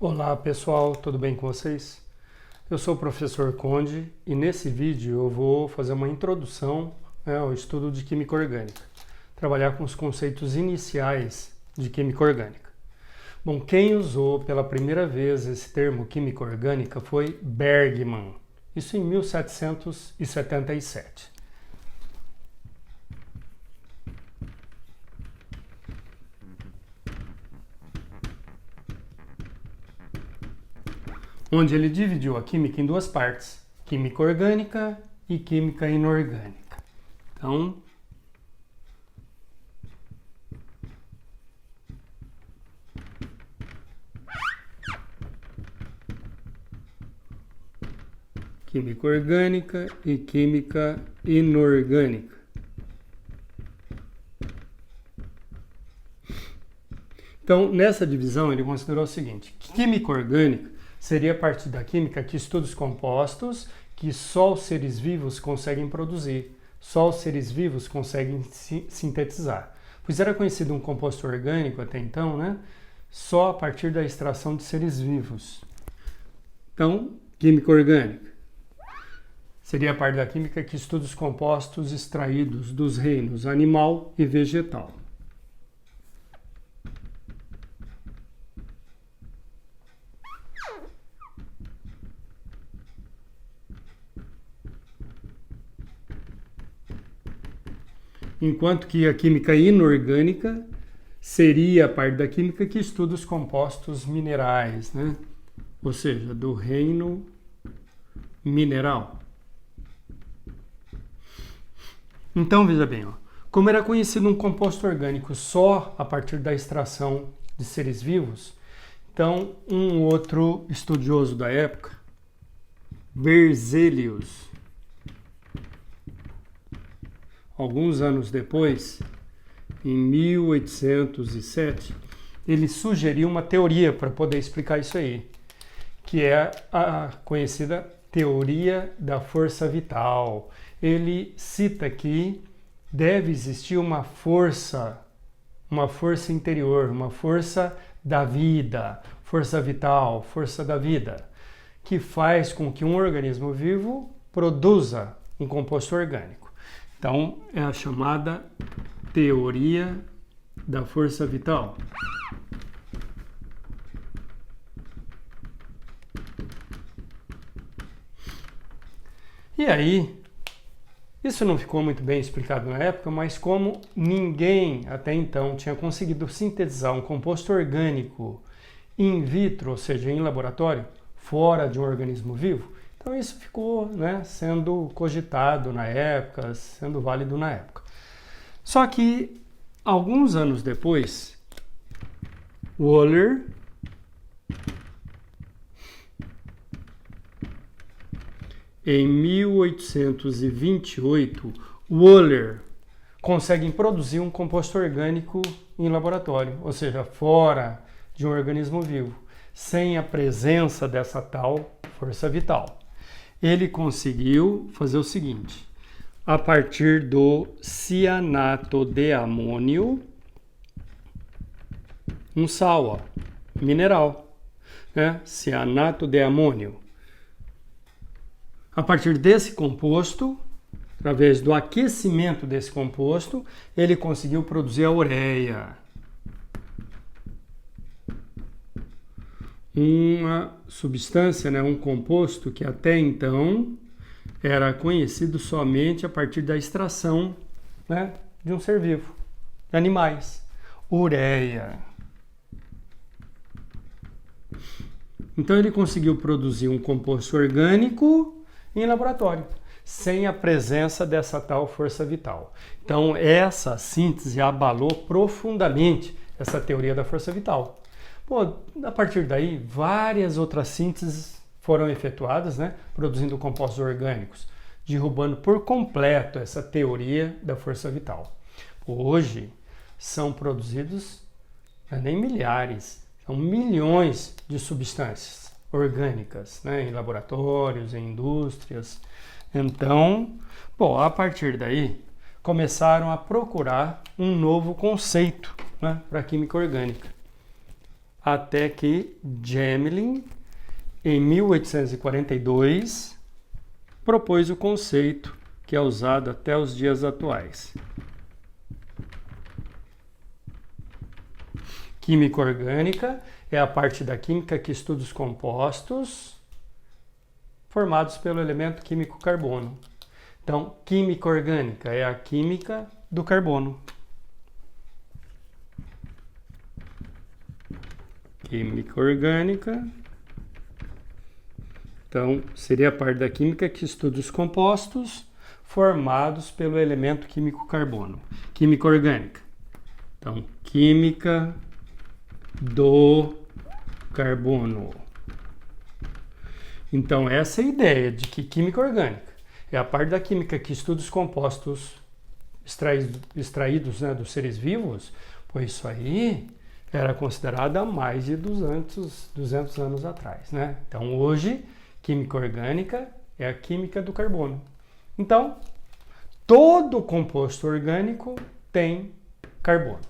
Olá pessoal, tudo bem com vocês? Eu sou o professor Conde e nesse vídeo eu vou fazer uma introdução ao estudo de química orgânica, trabalhar com os conceitos iniciais de química orgânica. Bom, quem usou pela primeira vez esse termo química orgânica foi Bergman, isso em 1777. Onde ele dividiu a química em duas partes, química orgânica e química inorgânica. Então, química orgânica e química inorgânica. Então, nessa divisão, ele considerou o seguinte: química orgânica seria a parte da química que estuda os compostos que só os seres vivos conseguem produzir, só os seres vivos conseguem sintetizar. Pois era conhecido um composto orgânico até então, né? Só a partir da extração de seres vivos. Então, química orgânica seria a parte da química que estuda os compostos extraídos dos reinos animal e vegetal. Enquanto que a química inorgânica seria a parte da química que estuda os compostos minerais, né? Ou seja, do reino mineral. Então, veja bem, como era conhecido um composto orgânico só a partir da extração de seres vivos, então um outro estudioso da época, Berzelius, alguns anos depois, em 1807, ele sugeriu uma teoria para poder explicar isso aí, que é a conhecida teoria da força vital. Ele cita que deve existir uma força interior, uma força da vida, força vital, força da vida, que faz com que um organismo vivo produza um composto orgânico. Então, é a chamada teoria da força vital. E aí, isso não ficou muito bem explicado na época, mas como ninguém até então tinha conseguido sintetizar um composto orgânico in vitro, ou seja, em laboratório, fora de um organismo vivo, então isso ficou, né, sendo cogitado na época, sendo válido na época. Só que, alguns anos depois, Wöhler em 1828, Wöhler consegue produzir um composto orgânico em laboratório, ou seja, fora de um organismo vivo, sem a presença dessa tal força vital. Ele conseguiu fazer o seguinte: a partir do cianato de amônio, um sal, mineral, né? Cianato de amônio. A partir desse composto, através do aquecimento desse composto, ele conseguiu produzir a ureia. Uma substância, né, um composto que até então era conhecido somente a partir da extração, né, de um ser vivo, de animais. Ureia. Então ele conseguiu produzir um composto orgânico em laboratório, sem a presença dessa tal força vital. Então essa síntese abalou profundamente essa teoria da força vital. Pô, a partir daí, várias outras sínteses foram efetuadas, né, produzindo compostos orgânicos, derrubando por completo essa teoria da força vital. Hoje, são produzidos nem milhares, são milhões de substâncias orgânicas, né, em laboratórios, em indústrias. Então, a partir daí, começaram a procurar um novo conceito, né, para a química orgânica. até que Gmelin, em 1842, propôs o conceito que é usado até os dias atuais. Química orgânica é a parte da química que estuda os compostos formados pelo elemento químico carbono. Então, química orgânica é a química do carbono. Química orgânica, então, seria a parte da química que estuda os compostos formados pelo elemento químico carbono. Química orgânica. Então, química do carbono. Então, essa é a ideia de que química orgânica é a parte da química que estuda os compostos extraídos, né, dos seres vivos, pois isso aí era considerado há mais de 200 anos atrás, né? Então, hoje, química orgânica é a química do carbono. Então, todo composto orgânico tem carbono.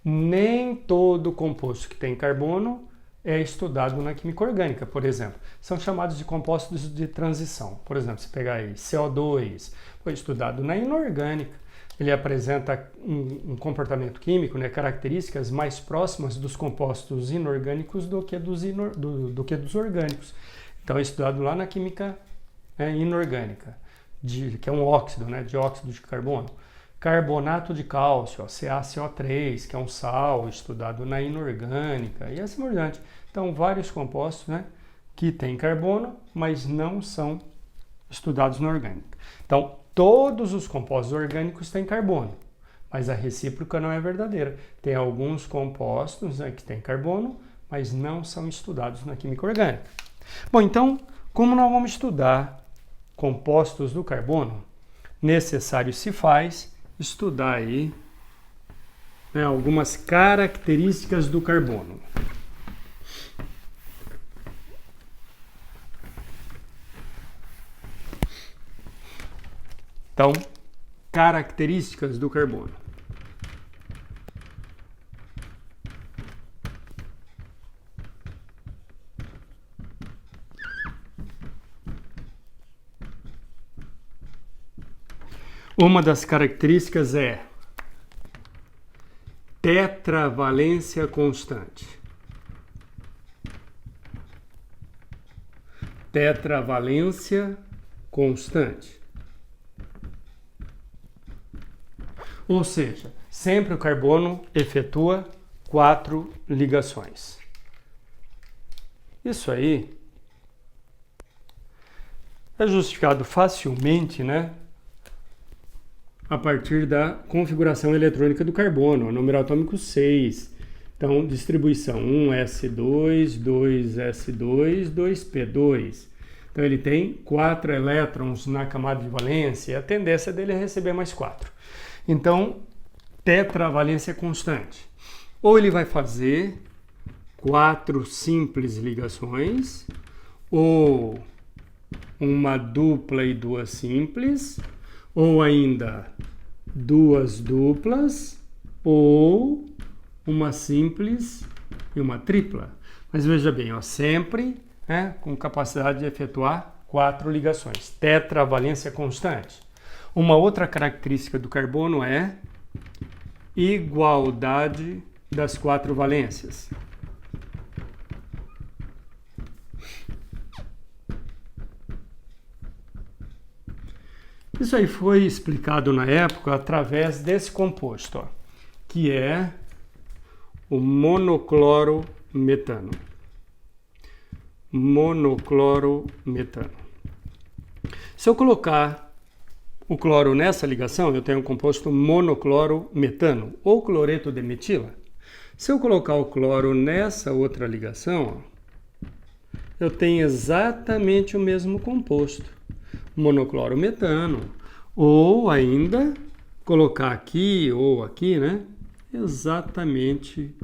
Nem todo composto que tem carbono é estudado na química orgânica, por exemplo. São chamados de compostos de transição. Por exemplo, se pegar aí CO2, foi estudado na inorgânica. Ele apresenta um comportamento químico, né, características mais próximas dos compostos inorgânicos do que dos orgânicos. Então é estudado lá na química inorgânica, que é um óxido, né, dióxido de carbono. Carbonato de cálcio, CaCO3, que é um sal, estudado na inorgânica, e assim por diante. Então, vários compostos, né, que têm carbono, mas não são estudados na orgânica. Então, todos os compostos orgânicos têm carbono, mas a recíproca não é verdadeira. Tem alguns compostos, né, que têm carbono, mas não são estudados na química orgânica. Bom, então, como nós vamos estudar compostos do carbono, necessário se faz estudar aí, né, algumas características do carbono. Então, características do carbono. Uma das características é tetravalência constante. Tetravalência constante. Ou seja, sempre o carbono efetua 4 ligações. Isso aí é justificado facilmente, né? A partir da configuração eletrônica do carbono, número atômico 6. Então, distribuição 1s2, 2s2, 2p2. Então, ele tem 4 elétrons na camada de valência e a tendência dele é receber mais 4. Então, tetravalência constante. Ou ele vai fazer 4 simples ligações, ou uma dupla e 2 simples, ou ainda 2 duplas, ou uma simples e uma tripla. Mas veja bem, ó, sempre com capacidade de efetuar 4 ligações. Tetravalência constante. Uma outra característica do carbono é igualdade das 4 valências. Isso aí foi explicado na época através desse composto, ó, que é o monoclorometano. Monoclorometano. Se eu colocar o cloro nessa ligação, eu tenho um composto monoclorometano, ou cloreto de metila. Se eu colocar o cloro nessa outra ligação, ó, eu tenho exatamente o mesmo composto. Monoclorometano, ou ainda colocar aqui ou aqui, né? Exatamente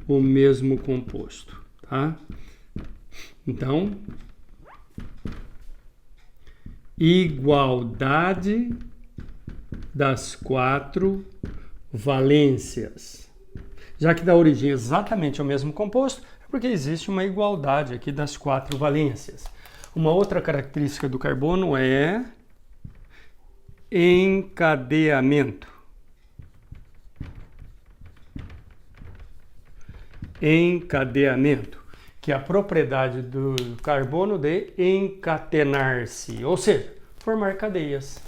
o mesmo composto, tá? Então, igualdade das 4 valências. Já que dá origem exatamente ao mesmo composto, Porque existe uma igualdade aqui das 4 valências. Uma outra característica do carbono é encadeamento. Encadeamento, que é a propriedade do carbono de encatenar-se, ou seja, formar cadeias.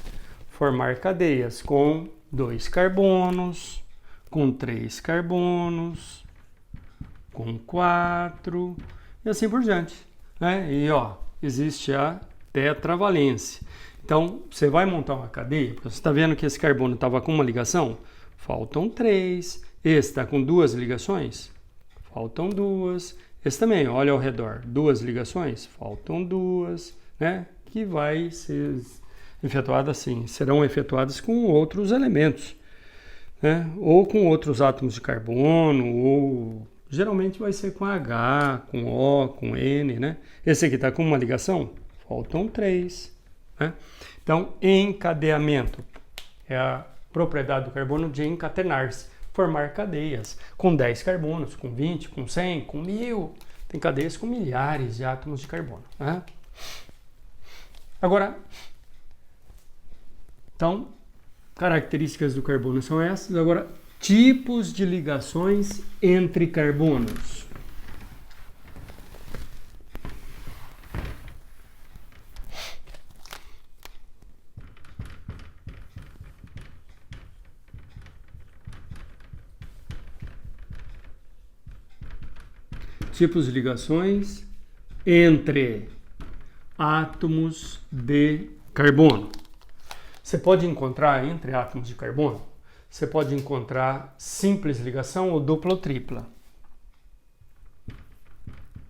Formar cadeias com 2 carbonos, com 3 carbonos, com 4 e assim por diante, né? E ó, existe a tetravalência. Então, você vai montar uma cadeia, você está vendo que esse carbono estava com uma ligação? Faltam 3. Esse está com 2 ligações? Faltam 2. Esse também, olha ao redor, 2 ligações? Faltam 2, né? Que vai ser efetuada assim, serão efetuadas com outros elementos, né? Ou com outros átomos de carbono, ou geralmente vai ser com H, com O, com N, né? Esse aqui está com uma ligação? Faltam 3, né? Então, encadeamento é a propriedade do carbono de encatenar-se, formar cadeias com 10 carbonos, com 20, com 100, com 1000. Tem cadeias com milhares de átomos de carbono, né? Agora, então, características do carbono são essas. Agora, tipos de ligações entre carbonos. Tipos de ligações entre átomos de carbono. Você pode encontrar entre átomos de carbono, você pode encontrar simples ligação ou dupla ou tripla.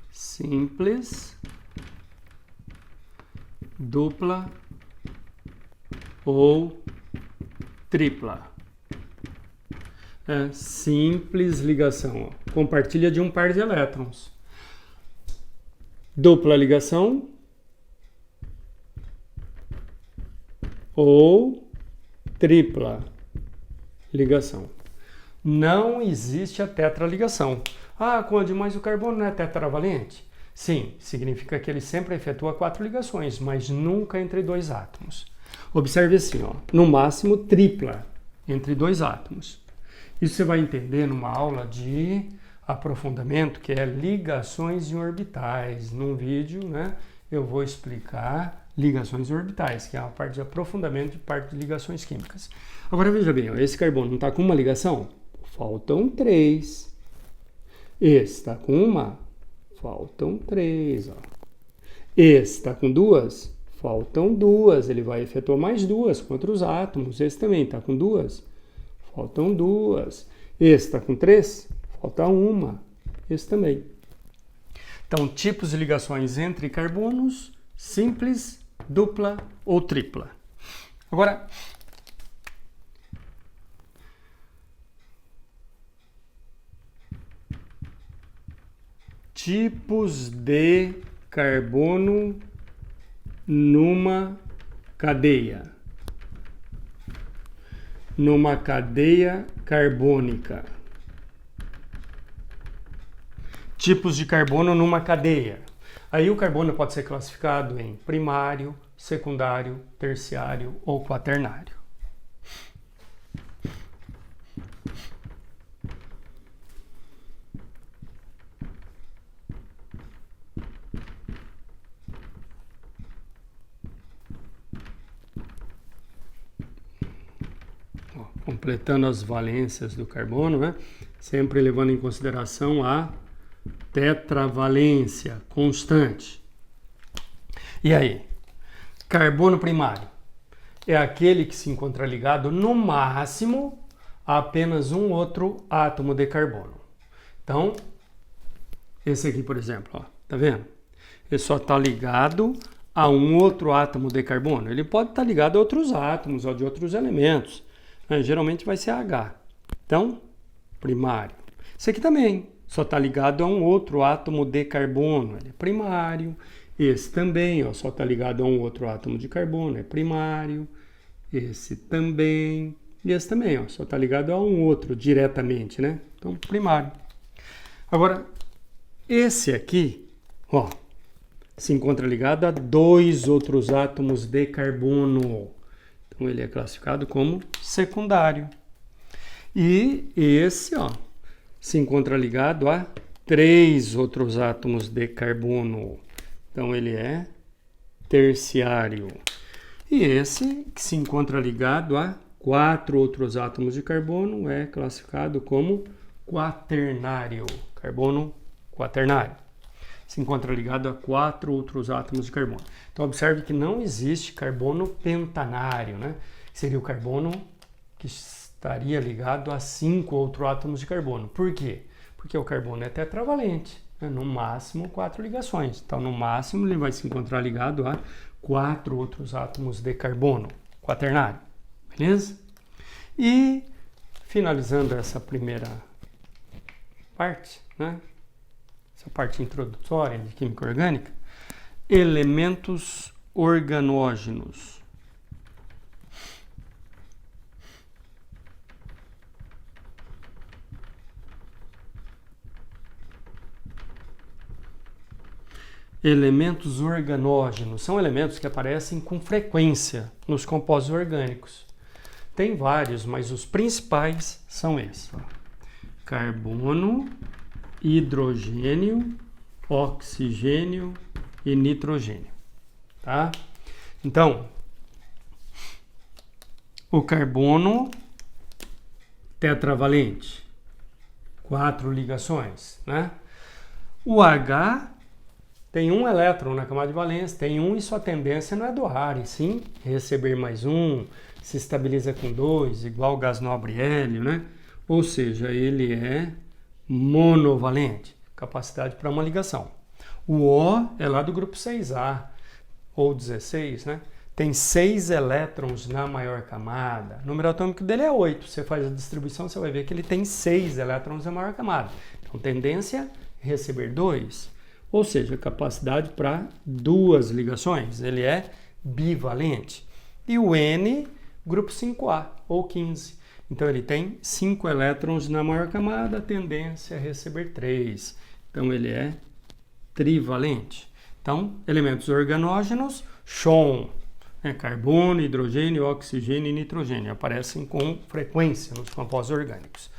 Simples, dupla ou tripla. Simples ligação, ó, compartilha de um par de elétrons. Dupla ligação ou tripla ligação. Não existe a tetraligação. Ah, Conde, mas o carbono não é tetravalente? Sim, significa que ele sempre efetua 4 ligações, mas nunca entre 2 átomos. Observe assim, ó, no máximo tripla entre 2 átomos. Isso você vai entender numa aula de aprofundamento, que é ligações em orbitais. Num vídeo, né, eu vou explicar ligações em orbitais, que é a parte de aprofundamento e parte de ligações químicas. Agora veja bem, ó, esse carbono não está com uma ligação? Faltam 3. Esse está com uma? Faltam 3. Ó. Esse está com 2? Faltam 2. Ele vai efetuar mais 2 com outros átomos. Esse também está com 2? Faltam 2. Esse está com 3? Falta 1. Esse também. Então, tipos de ligações entre carbonos, simples, dupla ou tripla. Agora, tipos de carbono numa cadeia. Numa cadeia carbônica. Tipos de carbono numa cadeia. Aí o carbono pode ser classificado em primário, secundário, terciário ou quaternário. Completando as valências do carbono, né? Sempre levando em consideração a tetravalência constante. E aí? Carbono primário é aquele que se encontra ligado no máximo a apenas um outro átomo de carbono. Então, esse aqui, por exemplo, ó, tá vendo? Ele só está ligado a um outro átomo de carbono. Ele pode estar ligado a outros átomos ou de outros elementos. Geralmente vai ser H. Então, primário. Esse aqui também só está ligado a um outro átomo de carbono, ele é primário. Esse também, ó, só está ligado a um outro átomo de carbono, é primário. Esse também. E esse também, ó, só está ligado a um outro diretamente, né? Então, primário. Agora, Esse aqui, ó, se encontra ligado a 2 outros átomos de carbono. Então ele é classificado como secundário. E esse, ó, se encontra ligado a 3 outros átomos de carbono. Então ele é terciário. E esse, que se encontra ligado a 4 outros átomos de carbono, é classificado como quaternário. Carbono quaternário. Se encontra ligado a 4 outros átomos de carbono. Então observe que não existe carbono pentanário, né? Seria o carbono que estaria ligado a 5 outros átomos de carbono. Por quê? Porque o carbono é tetravalente, né? No máximo 4 ligações. Então no máximo ele vai se encontrar ligado a 4 outros átomos de carbono, quaternário. Beleza? E finalizando essa primeira parte, né? Essa parte introdutória de química orgânica, elementos organógenos. Elementos organógenos são elementos que aparecem com frequência nos compostos orgânicos. Tem vários, mas os principais são esses: ó. Carbono, hidrogênio, oxigênio e nitrogênio, tá? Então, o carbono tetravalente, 4 ligações, né? O H tem um elétron na camada de valência, tem um e sua tendência não é doar, e sim receber mais um, se estabiliza com 2, igual gás nobre hélio, né? Ou seja, ele é monovalente, capacidade para uma ligação. O O é lá do grupo 6A, ou 16, né? Tem 6 elétrons na maior camada. O número atômico dele é 8. Você faz a distribuição, você vai ver que ele tem 6 elétrons na maior camada. Então, tendência a receber 2. Ou seja, capacidade para 2 ligações. Ele é bivalente. E o N, grupo 5A, ou 15. Então, ele tem 5 elétrons na maior camada, tendência a receber 3. Então, ele é trivalente. Então, elementos organógenos, Schonn, né? Carbono, hidrogênio, oxigênio e nitrogênio. Aparecem com frequência nos compostos orgânicos.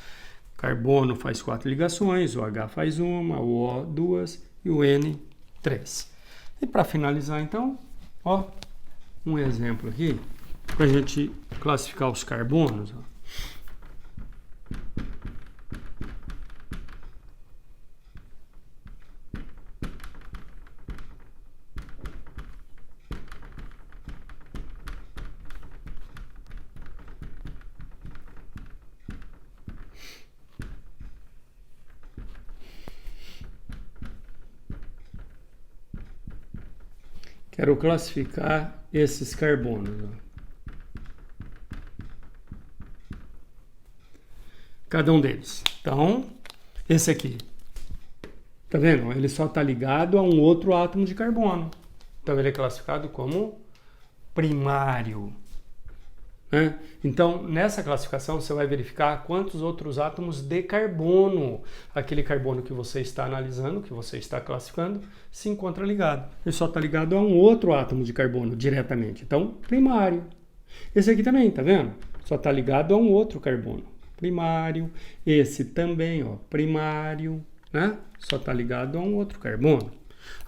Carbono faz 4 ligações, o H faz 1, o O 2 e o N 3. E para finalizar, então, ó, um exemplo aqui, para a gente classificar os carbonos. Ó. Quero classificar esses carbonos. Cada um deles. Então, esse aqui. Tá vendo? Ele só está ligado a um outro átomo de carbono. Então, ele é classificado como primário. Né? Então, nessa classificação, você vai verificar quantos outros átomos de carbono, aquele carbono que você está analisando, que você está classificando, se encontra ligado. Ele só está ligado a um outro átomo de carbono diretamente. Então, primário. Esse aqui também, tá vendo? Só está ligado a um outro carbono. Primário. Esse também, ó, primário, né? Só está ligado a um outro carbono.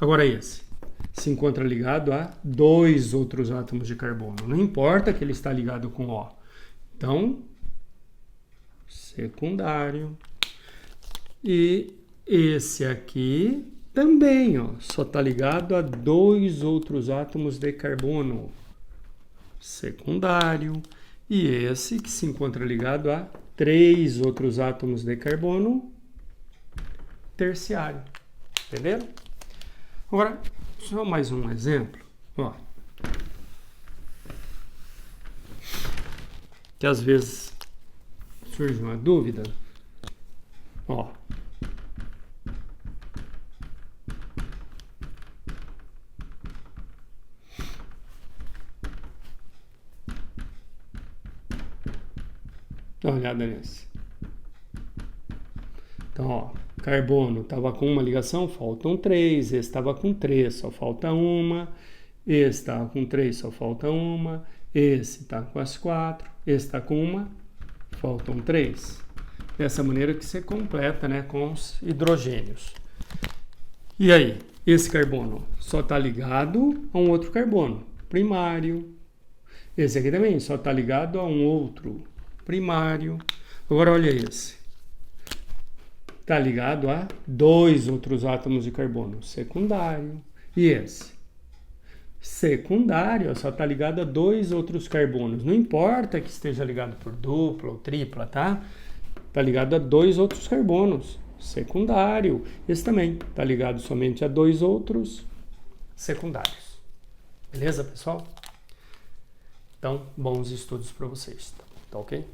Agora esse se encontra ligado a 2 outros átomos de carbono. Não importa que ele está ligado com O. Então, secundário. E esse aqui também, ó, só está ligado a 2 outros átomos de carbono. Secundário. E esse que se encontra ligado a 3 outros átomos de carbono. Terciário. Entenderam? Agora, só mais um exemplo, ó, que às vezes surge uma dúvida, ó, dá uma olhada nesse. Então, ó, carbono estava com uma ligação, faltam 3. Esse estava com 3, só falta uma. Esse estava com 3, só falta uma. Esse está com as 4. Esse está com uma, faltam 3. Dessa maneira que você completa, né, com os hidrogênios. E aí, esse carbono só está ligado a um outro carbono primário. Esse aqui também só está ligado a um outro primário. Agora olha esse. Está ligado a 2 outros átomos de carbono secundário. E esse? Secundário, só está ligado a 2 outros carbonos. Não importa que esteja ligado por dupla ou tripla, tá? Está ligado a 2 outros carbonos. Secundário. Esse também está ligado somente a 2 outros secundários. Beleza, pessoal? Então, bons estudos para vocês. Tá ok?